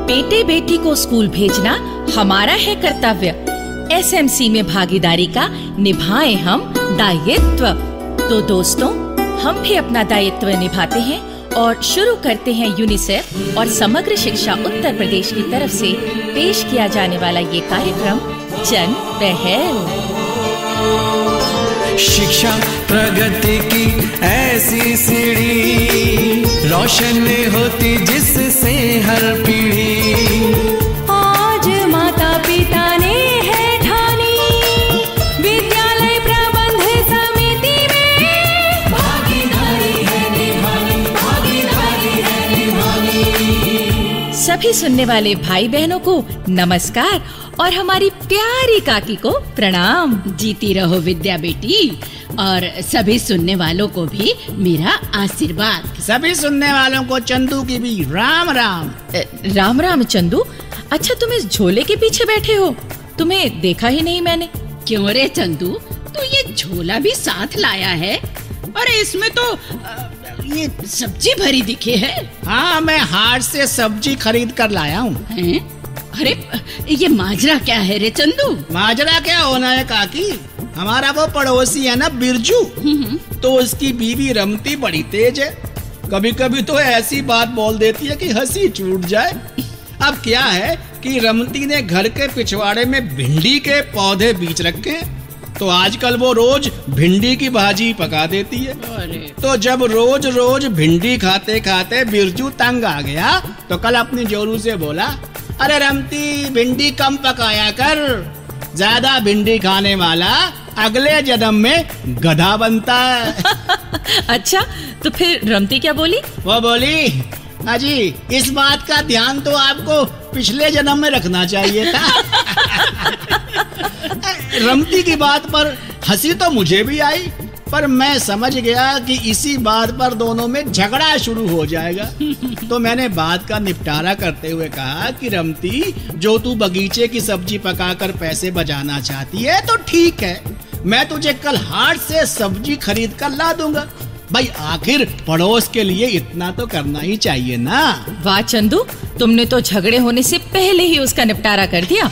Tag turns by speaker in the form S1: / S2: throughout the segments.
S1: बेटे बेटी को स्कूल भेजना हमारा है कर्तव्य। एसएमसी में भागीदारी का निभाएं हम दायित्व। तो दोस्तों, हम भी अपना दायित्व निभाते हैं और शुरू करते हैं यूनिसेफ और समग्र शिक्षा उत्तर प्रदेश की तरफ से पेश किया जाने वाला ये कार्यक्रम जन पहल।
S2: शिक्षा प्रगति की ऐसी सीढ़ी, रोशन होती जिससे हर पीढ़ी।
S3: आज माता पिता ने है ठानी, विद्यालय प्रबंध समिति में भागीदारी है निभानी, भागीदारी है निभानी।
S1: सभी सुनने वाले भाई बहनों को नमस्कार और हमारी प्यारी काकी को प्रणाम।
S4: जीती रहो विद्या बेटी, और सभी सुनने वालों को भी मेरा आशीर्वाद।
S5: सभी सुनने वालों को चंदू की भी राम राम।
S1: राम राम चंदू। अच्छा, तुम इस झोले के पीछे बैठे हो, तुम्हें देखा ही नहीं मैंने।
S4: क्यों रे चंदू, तू ये झोला भी साथ लाया है? अरे इसमें तो ये सब्जी भरी दिखे है।
S5: हाँ, मैं हाट से सब्जी खरीद कर लाया हूँ।
S4: अरे ये माजरा क्या है रे चंदू?
S5: माजरा क्या होना है काकी, हमारा वो पड़ोसी है ना बिरजू, तो उसकी बीवी रमती बड़ी तेज है। कभी कभी तो ऐसी बात बोल देती है कि हंसी छूट जाए। अब क्या है कि रमती ने घर के पिछवाड़े में भिंडी के पौधे बीच रखे हैं, तो आजकल वो रोज भिंडी की भाजी पका देती है। तो जब रोज रोज भिंडी खाते खाते बिरजू तंग आ गया, तो कल अपनी जोरू से बोला, अरे रमती भिंडी कम पकाया कर, ज्यादा भिंडी खाने वाला अगले जन्म में गधा बनता है।
S1: अच्छा, तो फिर रमती क्या बोली?
S5: वो बोली, अजी इस बात का ध्यान तो आपको पिछले जन्म में रखना चाहिए था। रमती की बात पर हंसी तो मुझे भी आई, पर मैं समझ गया कि इसी बात पर दोनों में झगड़ा शुरू हो जाएगा। तो मैंने बात का निपटारा करते हुए कहा कि रमती, जो तू बगीचे की सब्जी पकाकर पैसे बचाना चाहती है तो ठीक है, मैं तुझे कल हाट से सब्जी खरीद कर ला दूंगा। भाई आखिर पड़ोस के लिए इतना तो करना ही चाहिए ना।
S1: वाह चंदू, तुमने तो झगड़े होने से पहले ही उसका निपटारा कर दिया।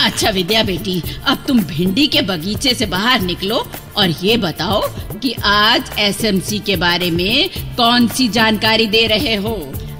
S4: अच्छा विद्या बेटी, अब तुम भिंडी के बगीचे से बाहर निकलो और ये बताओ कि आज एसएमसी के बारे में कौन सी जानकारी दे रहे हो?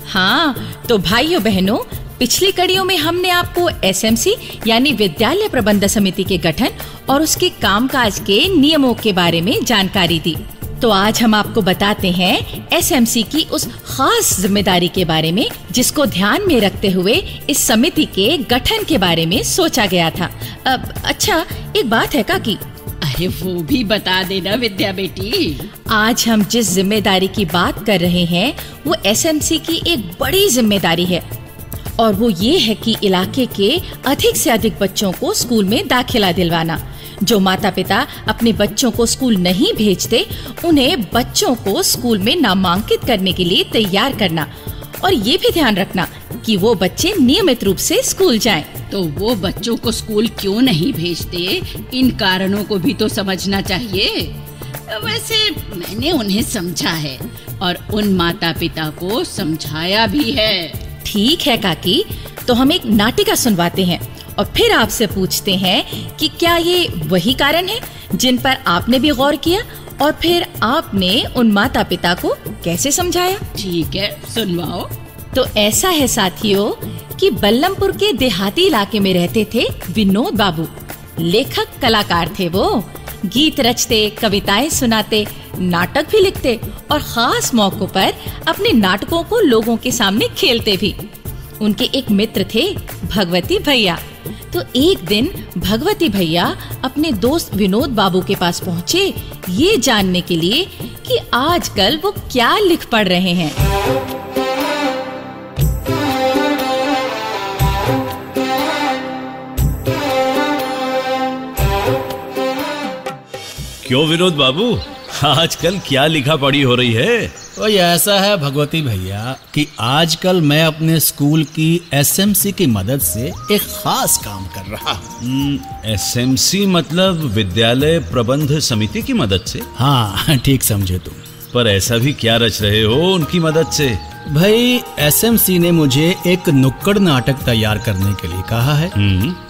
S1: हाँ, तो भाइयों बहनों, पिछली कड़ियों में हमने आपको एसएमसी यानी विद्यालय प्रबंध समिति के गठन और उसके कामकाज के नियमों के बारे में जानकारी दी। तो आज हम आपको बताते हैं एसएमसी की उस खास जिम्मेदारी के बारे में जिसको ध्यान में रखते हुए इस समिति के गठन के बारे में सोचा गया था। अच्छा, एक बात है काकी।
S4: अरे वो भी बता देना विद्या बेटी।
S1: आज हम जिस जिम्मेदारी की बात कर रहे हैं वो एसएमसी की एक बड़ी जिम्मेदारी है, और वो ये है कि इलाके के अधिक से अधिक बच्चों को स्कूल में दाखिला दिलवाना। जो माता पिता अपने बच्चों को स्कूल नहीं भेजते, उन्हें बच्चों को स्कूल में नामांकित करने के लिए तैयार करना, और ये भी ध्यान रखना कि वो बच्चे नियमित रूप से स्कूल जाएं।
S4: तो वो बच्चों को स्कूल क्यों नहीं भेजते, इन कारणों को भी तो समझना चाहिए। वैसे मैंने उन्हें समझा है और उन माता पिता को समझाया भी है।
S1: ठीक है काकी, तो हम एक नाटिका सुनवाते हैं और फिर आपसे पूछते हैं कि क्या ये वही कारण है जिन पर आपने भी गौर किया, और फिर आपने उन माता पिता को कैसे समझाया।
S4: ठीक है, सुनवाओ।
S1: तो ऐसा है साथियों कि बल्लमपुर के देहाती इलाके में रहते थे विनोद बाबू। लेखक कलाकार थे वो, गीत रचते, कविताएं सुनाते, नाटक भी लिखते और खास मौकों पर अपने नाटकों को लोगों के सामने खेलते भी। उनके एक मित्र थे भगवती भैया। तो एक दिन भगवती भैया अपने दोस्त विनोद बाबू के पास पहुँचे ये जानने के लिए कि आजकल वो क्या लिख पढ़ रहे हैं।
S6: क्यों विनोद बाबू, आजकल क्या लिखा पढ़ी हो रही है?
S7: तो ये ऐसा है भगवती भैया कि आजकल मैं अपने स्कूल की एसएमसी की मदद से एक खास काम कर रहा हूँ।
S6: एसएमसी मतलब विद्यालय प्रबंध समिति की मदद से?
S7: हाँ, ठीक समझे तुम।
S6: पर ऐसा भी क्या रच रहे हो उनकी मदद से?
S7: भाई एसएमसी ने मुझे एक नुक्कड़ नाटक तैयार करने के लिए कहा है,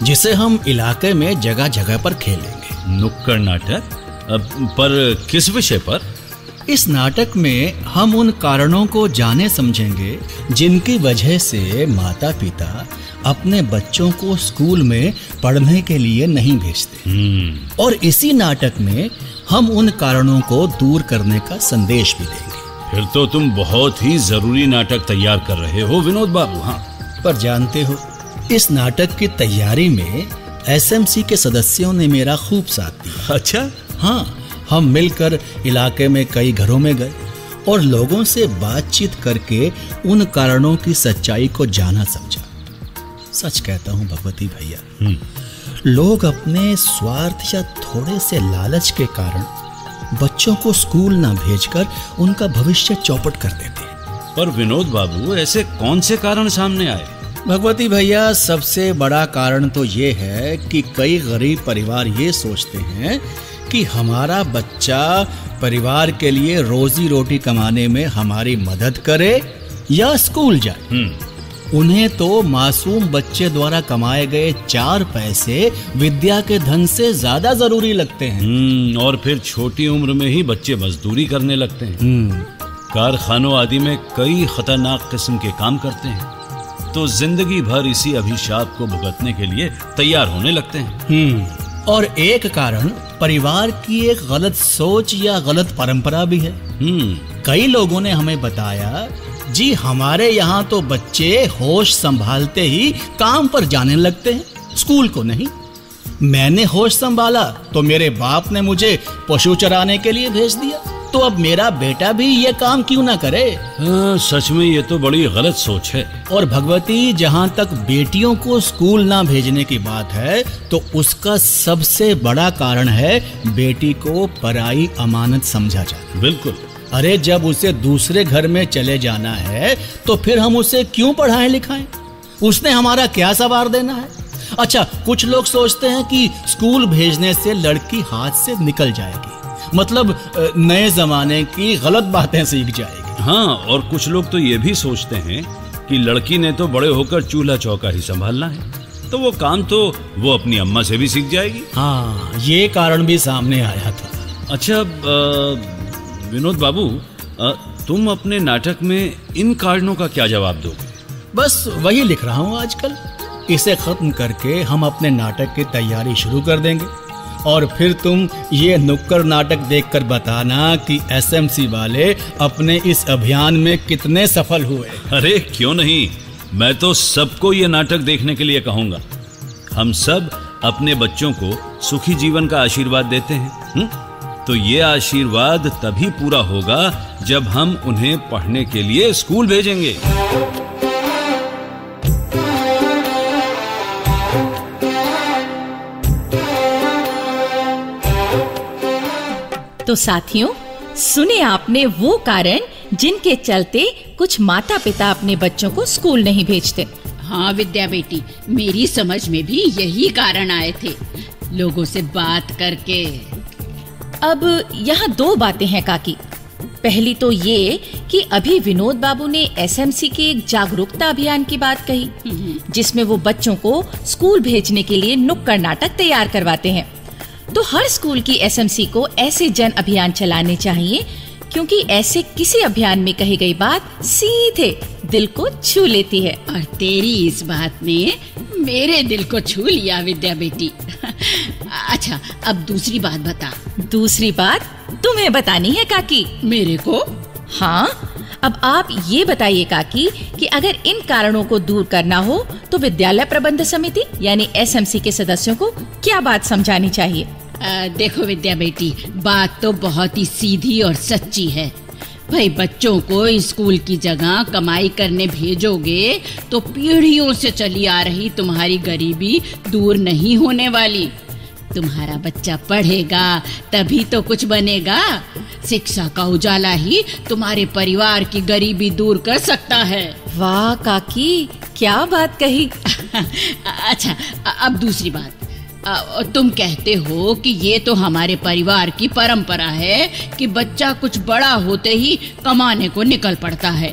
S7: जिसे हम इलाके में जगह जगह पर खेलेंगे।
S6: नुक्कड़ नाटक? पर किस विषय पर?
S7: इस नाटक में हम उन कारणों को जाने समझेंगे जिनकी वजह से माता पिता अपने बच्चों को स्कूल में पढ़ने के लिए नहीं भेजते। और इसी नाटक में हम उन कारणों को दूर करने का संदेश भी देंगे।
S6: फिर तो तुम बहुत ही जरूरी नाटक तैयार कर रहे हो विनोद बाबू। हाँ,
S7: पर जानते हो, इस नाटक की तैयारी में एसएमसी के सदस्यों ने मेरा खूब साथ दिया।
S6: अच्छा?
S7: हाँ, हम मिलकर इलाके में कई घरों में गए और लोगों से बातचीत करके उन कारणों की सच्चाई को जाना समझा। सच कहता हूँ भगवती भैया, लोग अपने स्वार्थ या थोड़े से लालच के कारण बच्चों को स्कूल ना भेजकर उनका भविष्य चौपट कर देते हैं।
S6: पर विनोद बाबू, ऐसे कौन से कारण सामने आए?
S7: भगवती भैया, सबसे बड़ा कारण तो ये है कि कई गरीब परिवार ये सोचते हैं कि हमारा बच्चा परिवार के लिए रोजी रोटी कमाने में हमारी मदद करे या स्कूल जाए। उन्हें तो मासूम बच्चे द्वारा कमाए गए 4 पैसे विद्या के धन से ज्यादा जरूरी लगते हैं।
S6: और फिर छोटी उम्र में ही बच्चे मजदूरी करने लगते हैं, कारखानों आदि में कई खतरनाक किस्म के काम करते हैं, तो जिंदगी भर इसी अभिशाप को भुगतने के लिए तैयार होने लगते हैं।
S7: और एक कारण परिवार की एक गलत सोच या गलत परंपरा भी है। कई लोगों ने हमें बताया, जी हमारे यहाँ तो बच्चे होश संभालते ही काम पर जाने लगते हैं, स्कूल को नहीं। मैंने होश संभाला तो मेरे बाप ने मुझे पशु चराने के लिए भेज दिया, तो अब मेरा बेटा भी ये काम क्यों ना करे?
S6: सच में ये तो बड़ी गलत सोच है।
S7: और भगवती, जहाँ तक बेटियों को स्कूल ना भेजने की बात है, तो उसका सबसे बड़ा कारण है बेटी को पराई अमानत समझा जाना।
S6: बिल्कुल।
S7: अरे जब उसे दूसरे घर में चले जाना है तो फिर हम उसे क्यों पढ़ाएं लिखाएं? उसने हमारा क्या सवार देना है? अच्छा, कुछ लोग सोचते हैं कि स्कूल भेजने से लड़की हाथ से निकल जाएगी, मतलब नए जमाने की गलत बातें सीख जाएगी।
S6: हाँ, और कुछ लोग तो ये भी सोचते हैं कि लड़की ने तो बड़े होकर चूल्हा चौका ही संभालना है, तो वो काम तो वो अपनी अम्मा से भी सीख जाएगी।
S7: हाँ, ये कारण भी सामने आया था।
S6: अच्छा विनोद बाबू, तुम अपने नाटक में इन कारणों का क्या जवाब दोगे?
S7: बस वही लिख रहा हूँ आजकल। इसे खत्म करके हम अपने नाटक की तैयारी शुरू कर देंगे और फिर तुम ये नुक्कड़ नाटक देखकर बताना कि एसएमसी वाले अपने इस अभियान में कितने सफल हुए।
S6: अरे क्यों नहीं, मैं तो सबको ये नाटक देखने के लिए कहूँगा। हम सब अपने बच्चों को सुखी जीवन का आशीर्वाद देते हैं, तो ये आशीर्वाद तभी पूरा होगा जब हम उन्हें पढ़ने के लिए स्कूल भेजेंगे।
S1: तो साथियों, सुने आपने वो कारण जिनके चलते कुछ माता पिता अपने बच्चों को स्कूल नहीं भेजते।
S4: हाँ विद्या बेटी, मेरी समझ में भी यही कारण आए थे, लोगों से बात करके।
S1: अब यहाँ 2 बातें हैं काकी। पहली तो ये कि अभी विनोद बाबू ने एसएमसी के एक जागरूकता अभियान की बात कही, जिसमें वो बच्चों को स्कूल भेजने के लिए नुक्कड़ नाटक तैयार करवाते हैं। तो हर स्कूल की एसएमसी को ऐसे जन अभियान चलाने चाहिए, क्योंकि ऐसे किसी अभियान में कही गई बात सीधे दिल को छू लेती है।
S4: और तेरी इस बात ने मेरे दिल को छू लिया विद्या बेटी। अच्छा, अब दूसरी बात बता।
S1: दूसरी बात तुम्हें बतानी है काकी।
S4: मेरे को?
S1: हाँ, अब आप ये बताइए काकी कि अगर इन कारणों को दूर करना हो तो विद्यालय प्रबंध समिति यानी एसएमसी के सदस्यों को क्या बात समझानी चाहिए?
S4: देखो विद्या बेटी, बात तो बहुत ही सीधी और सच्ची है। भाई, बच्चों को स्कूल की जगह कमाई करने भेजोगे तो पीढ़ियों से चली आ रही तुम्हारी गरीबी दूर नहीं होने वाली। तुम्हारा बच्चा पढ़ेगा तभी तो कुछ बनेगा। शिक्षा का उजाला ही तुम्हारे परिवार की गरीबी दूर कर सकता है।
S1: वाह काकी, क्या बात कही।
S4: अच्छा, अब दूसरी बात। तुम कहते हो कि ये तो हमारे परिवार की परंपरा है कि बच्चा कुछ बड़ा होते ही कमाने को निकल पड़ता है।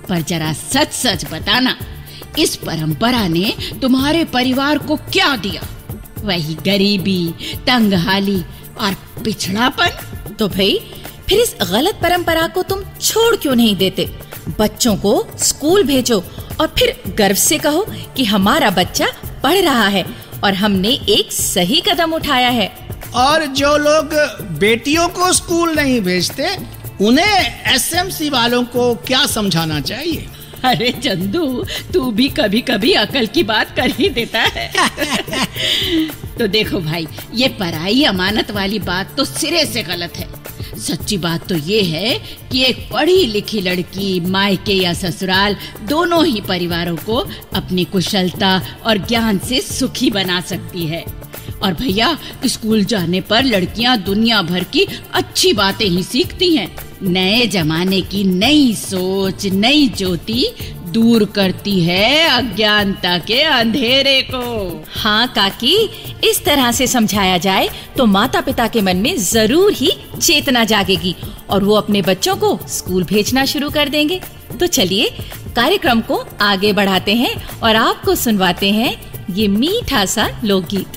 S4: पर जरा सच सच बताना, इस परंपरा ने तुम्हारे परिवार को क्या दिया? वही गरीबी, तंगहाली और पिछड़ापन?
S1: तो भाई फिर इस गलत परंपरा को तुम छोड़ क्यों नहीं देते? बच्चों को स्कूल भेजो और फिर गर्व से कहो कि हमारा बच्चा पढ़ रहा है और हमने एक सही कदम उठाया है।
S5: और जो लोग बेटियों को स्कूल नहीं भेजते, उन्हें एसएमसी वालों को क्या समझाना चाहिए?
S4: अरे चंदू, तू भी कभी कभी अकल की बात कर ही देता है। तो देखो भाई, ये पराई अमानत वाली बात तो सिरे से गलत है। सच्ची बात तो ये है कि एक पढ़ी लिखी लड़की मायके या ससुराल दोनों ही परिवारों को अपनी कुशलता और ज्ञान से सुखी बना सकती है। और भैया, स्कूल जाने पर लड़कियां दुनिया भर की अच्छी बातें ही सीखती हैं। नए जमाने की नई सोच, नई ज्योति दूर करती है अज्ञानता के अंधेरे को।
S1: हाँ काकी, इस तरह से समझाया जाए तो माता पिता के मन में जरूर ही चेतना जागेगी और वो अपने बच्चों को स्कूल भेजना शुरू कर देंगे। तो चलिए कार्यक्रम को आगे बढ़ाते हैं और आपको सुनवाते हैं ये मीठा सा लोकगीत।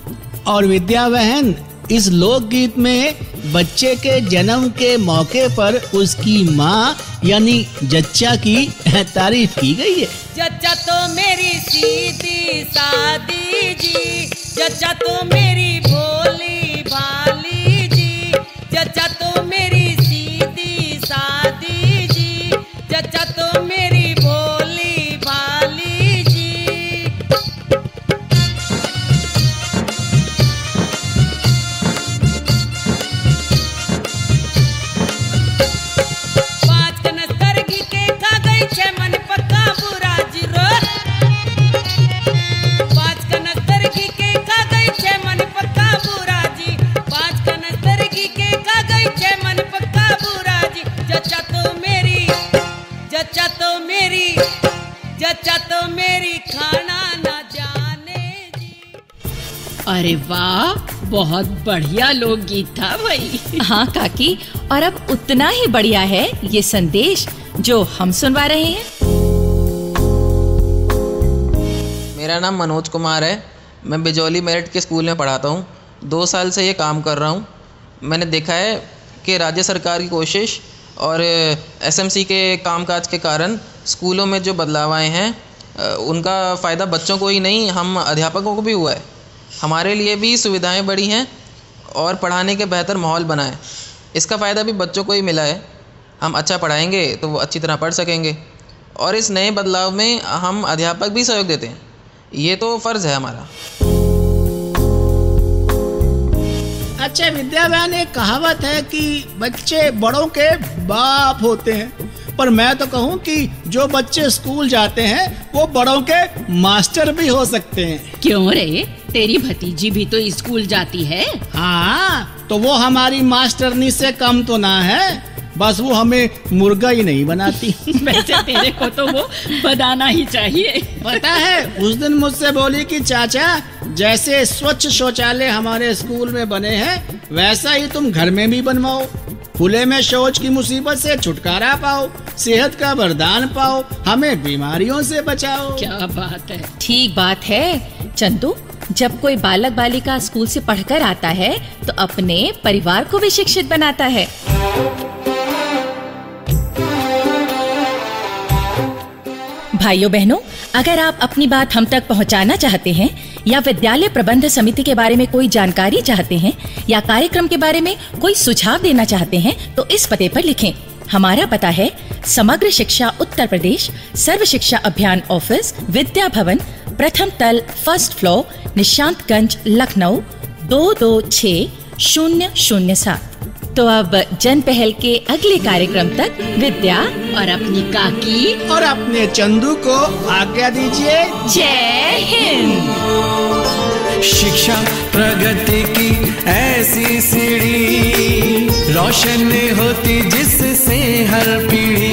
S5: और विद्या बहन, इस लोकगीत में बच्चे के जन्म के मौके पर उसकी माँ यानी जच्चा की तारीफ की गई है।
S3: जच्चा तो मेरी सीधी सादी जी, जच्चा तो मेरी भोली भाली जी, जच्चा तो मेरी सीधी सादी जी, जच्चा तो मेरी भोली भाली जी। जच्चा तो मेरी खाना ना जाने जी।
S4: अरे वाह, बहुत बढ़िया लोकगीत था भाई।
S1: हाँ काकी, और अब उतना ही बढ़िया है ये संदेश जो हम सुनवा रहे हैं।
S8: मेरा नाम मनोज कुमार है। मैं बिजौली मेरिट के स्कूल में पढ़ाता हूँ। 2 साल से ये काम कर रहा हूँ। मैंने देखा है कि राज्य सरकार की कोशिश और एसएमसी के कामकाज के कारण स्कूलों में जो बदलाव आए हैं उनका फ़ायदा बच्चों को ही नहीं, हम अध्यापकों को भी हुआ है। हमारे लिए भी सुविधाएं बढ़ी हैं और पढ़ाने के बेहतर माहौल बना है। इसका फ़ायदा भी बच्चों को ही मिला है। हम अच्छा पढ़ाएंगे तो वो अच्छी तरह पढ़ सकेंगे और इस नए बदलाव में हम अध्यापक भी सहयोग देते हैं। ये तो फ़र्ज़ है हमारा।
S5: अच्छा विद्या बहन, एक कहावत है कि बच्चे बड़ों के बाप होते हैं, पर मैं तो कहूँ कि जो बच्चे स्कूल जाते हैं वो बड़ों के मास्टर भी हो सकते हैं।
S4: क्यों रे, तेरी भतीजी भी तो स्कूल जाती है।
S5: हाँ, तो वो हमारी मास्टरनी से कम तो ना है, बस वो हमें मुर्गा ही नहीं बनाती।
S4: वैसे तेरे को तो वो बनाना ही चाहिए।
S5: पता है, उस दिन मुझसे बोली कि चाचा, जैसे स्वच्छ शौचालय हमारे स्कूल में बने हैं वैसा ही तुम घर में भी बनवाओ। खुले में शौच की मुसीबत से छुटकारा पाओ, सेहत का वरदान पाओ, हमें बीमारियों से बचाओ।
S4: क्या बात है।
S1: ठीक बात है चंदू, जब कोई बालक बालिका स्कूल से पढ़कर आता है तो अपने परिवार को भी शिक्षित बनाता है। भाइयों बहनों, अगर आप अपनी बात हम तक पहुंचाना चाहते हैं या विद्यालय प्रबंध समिति के बारे में कोई जानकारी चाहते हैं या कार्यक्रम के बारे में कोई सुझाव देना चाहते हैं तो इस पते पर लिखें। हमारा पता है समग्र शिक्षा उत्तर प्रदेश, सर्व शिक्षा अभियान ऑफिस, विद्या भवन, प्रथम तल, फर्स्ट फ्लोर, निशांतगंज, लखनऊ 226007। तो अब जन पहल के अगले कार्यक्रम तक विद्या
S4: और अपनी काकी
S5: और अपने चंदू को आज्ञा दीजिए।
S1: जय हिंद।
S2: शिक्षा प्रगति की ऐसी सीढ़ी रोशन होती जिससे हर पीढ़ी